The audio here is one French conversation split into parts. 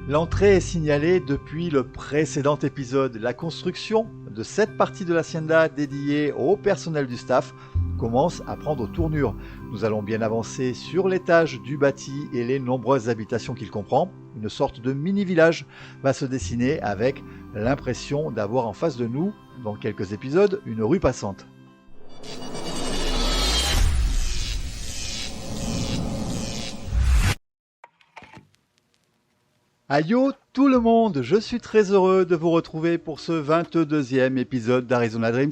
L'entrée est signalée depuis le précédent épisode. La construction de cette partie de l'hacienda dédiée au personnel du staff commence à prendre tournure. Nous allons bien avancer sur l'étage du bâti et les nombreuses habitations qu'il comprend. Une sorte de mini-village va se dessiner avec l'impression d'avoir en face de nous, dans quelques épisodes, une rue passante. Hayo, tout le monde, je suis très heureux de vous retrouver pour ce 22e épisode d'Arizona Dreams.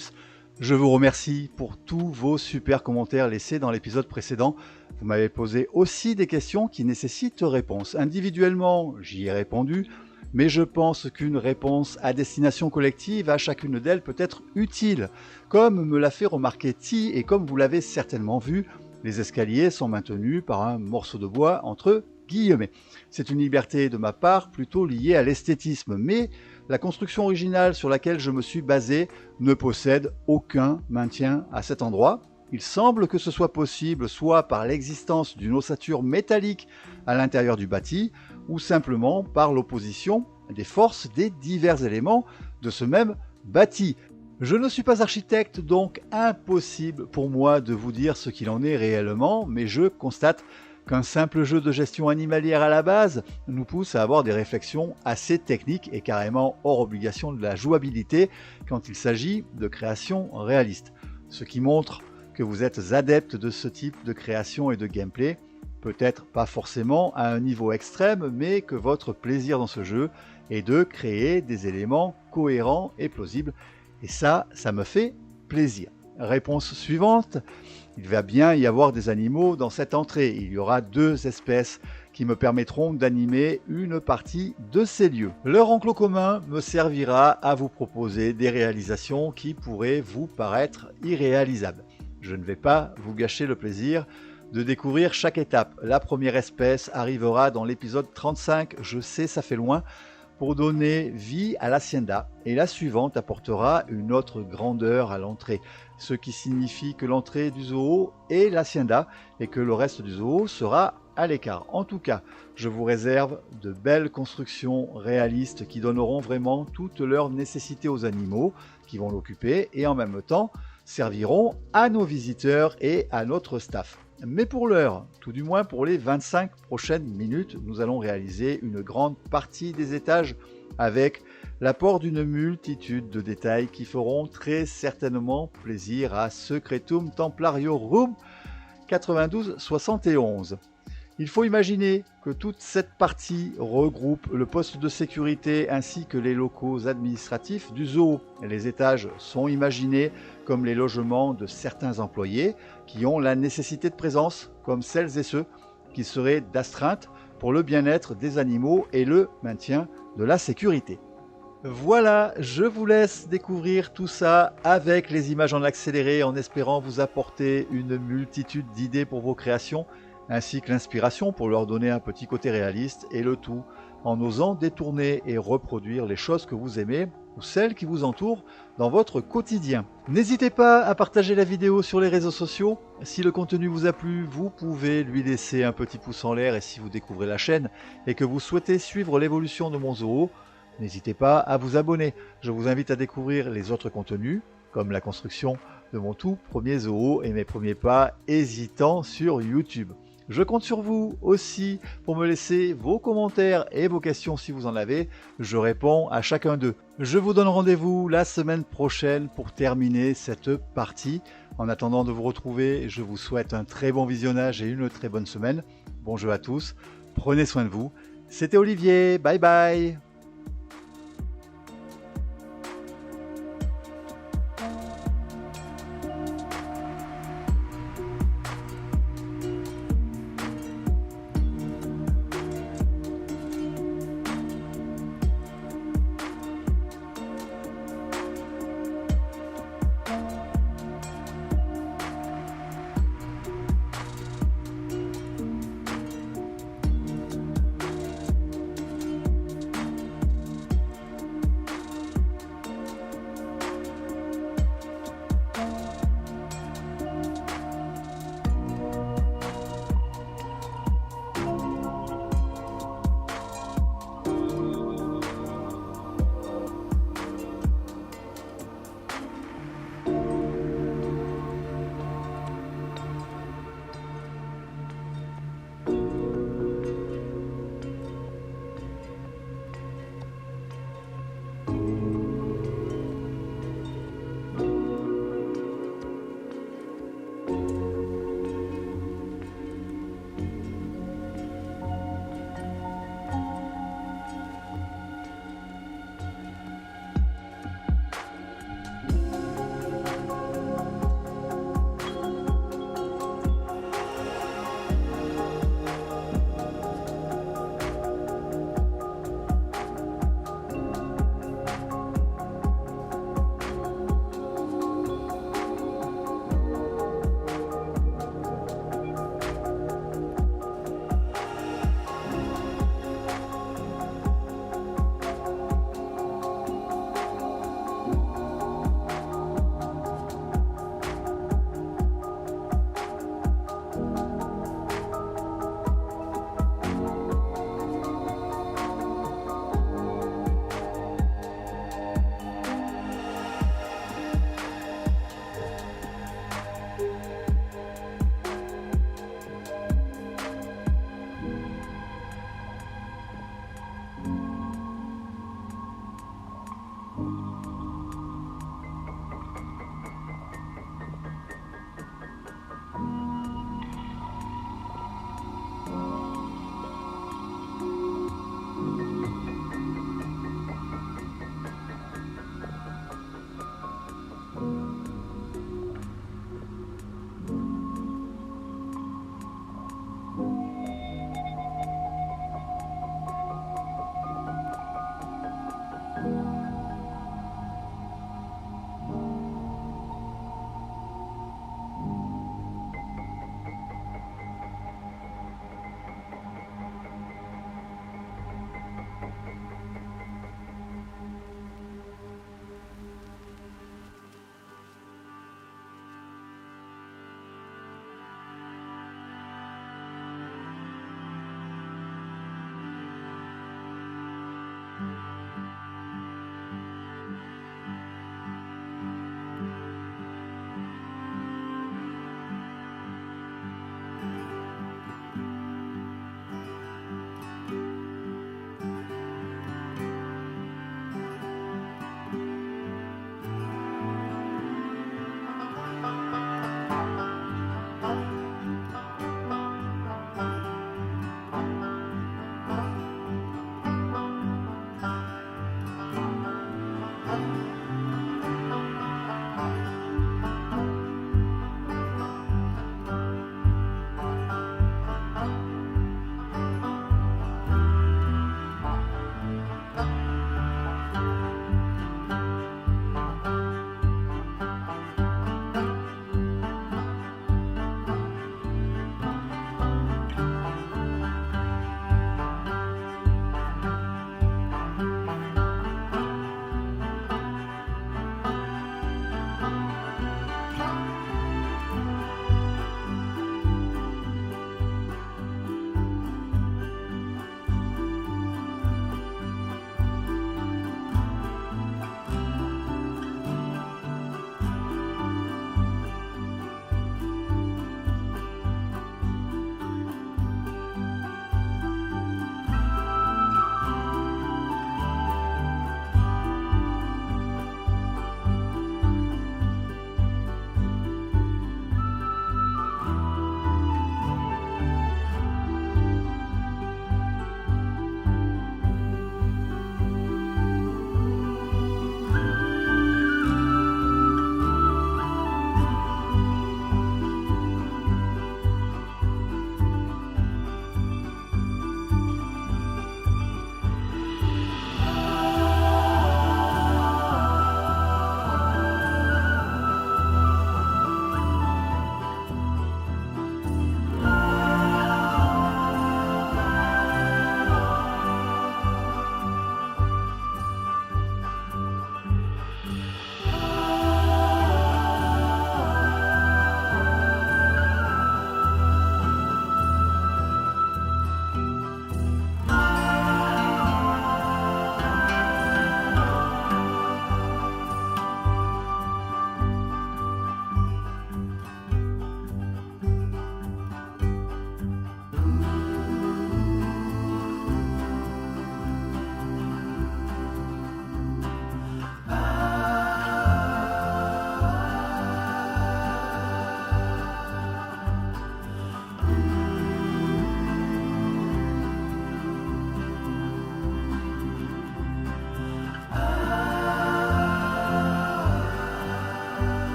Je vous remercie pour tous vos super commentaires laissés dans l'épisode précédent. Vous m'avez posé aussi des questions qui nécessitent réponse. Individuellement, j'y ai répondu, mais je pense qu'une réponse à destination collective à chacune d'elles peut être utile. Comme me l'a fait remarquer Ti et comme vous l'avez certainement vu, les escaliers sont maintenus par un morceau de bois entre guillemets. C'est une liberté de ma part plutôt liée à l'esthétisme, mais la construction originale sur laquelle je me suis basé ne possède aucun maintien à cet endroit. Il semble que ce soit possible soit par l'existence d'une ossature métallique à l'intérieur du bâti, ou simplement par l'opposition des forces des divers éléments de ce même bâti. Je ne suis pas architecte, donc impossible pour moi de vous dire ce qu'il en est réellement, mais je constate qu'un simple jeu de gestion animalière à la base nous pousse à avoir des réflexions assez techniques et carrément hors obligation de la jouabilité quand il s'agit de création réaliste. Ce qui montre que vous êtes adepte de ce type de création et de gameplay, peut-être pas forcément à un niveau extrême, mais que votre plaisir dans ce jeu est de créer des éléments cohérents et plausibles. Et ça me fait plaisir. Réponse suivante. Il va bien y avoir des animaux dans cette entrée. Il y aura 2 espèces qui me permettront d'animer une partie de ces lieux. Leur enclos commun me servira à vous proposer des réalisations qui pourraient vous paraître irréalisables. Je ne vais pas vous gâcher le plaisir de découvrir chaque étape. La première espèce arrivera dans l'épisode 35, je sais ça fait loin, pour donner vie à l'hacienda, et la suivante apportera une autre grandeur à l'entrée, ce qui signifie que l'entrée du zoo est l'hacienda et que le reste du zoo sera à l'écart. En tout cas, je vous réserve de belles constructions réalistes qui donneront vraiment toute leur nécessité aux animaux qui vont l'occuper et en même temps serviront à nos visiteurs et à notre staff. Mais pour l'heure, tout du moins pour les 25 prochaines minutes, nous allons réaliser une grande partie des étages avec l'apport d'une multitude de détails qui feront très certainement plaisir à Secretum Templarium 9271. Il faut imaginer que toute cette partie regroupe le poste de sécurité ainsi que les locaux administratifs du zoo. Les étages sont imaginés comme les logements de certains employés qui ont la nécessité de présence, comme celles et ceux qui seraient d'astreinte pour le bien-être des animaux et le maintien de la sécurité. Voilà, je vous laisse découvrir tout ça avec les images en accéléré en espérant vous apporter une multitude d'idées pour vos créations ainsi que l'inspiration pour leur donner un petit côté réaliste et le tout en osant détourner et reproduire les choses que vous aimez ou celles qui vous entourent dans votre quotidien. N'hésitez pas à partager la vidéo sur les réseaux sociaux. Si le contenu vous a plu, vous pouvez lui laisser un petit pouce en l'air et si vous découvrez la chaîne et que vous souhaitez suivre l'évolution de mon zoo, n'hésitez pas à vous abonner. Je vous invite à découvrir les autres contenus comme la construction de mon tout premier zoo et mes premiers pas hésitants sur YouTube. Je compte sur vous aussi pour me laisser vos commentaires et vos questions si vous en avez. Je réponds à chacun d'eux. Je vous donne rendez-vous la semaine prochaine pour terminer cette partie. En attendant de vous retrouver, je vous souhaite un très bon visionnage et une très bonne semaine. Bon jeu à tous, prenez soin de vous. C'était Olivier, bye bye.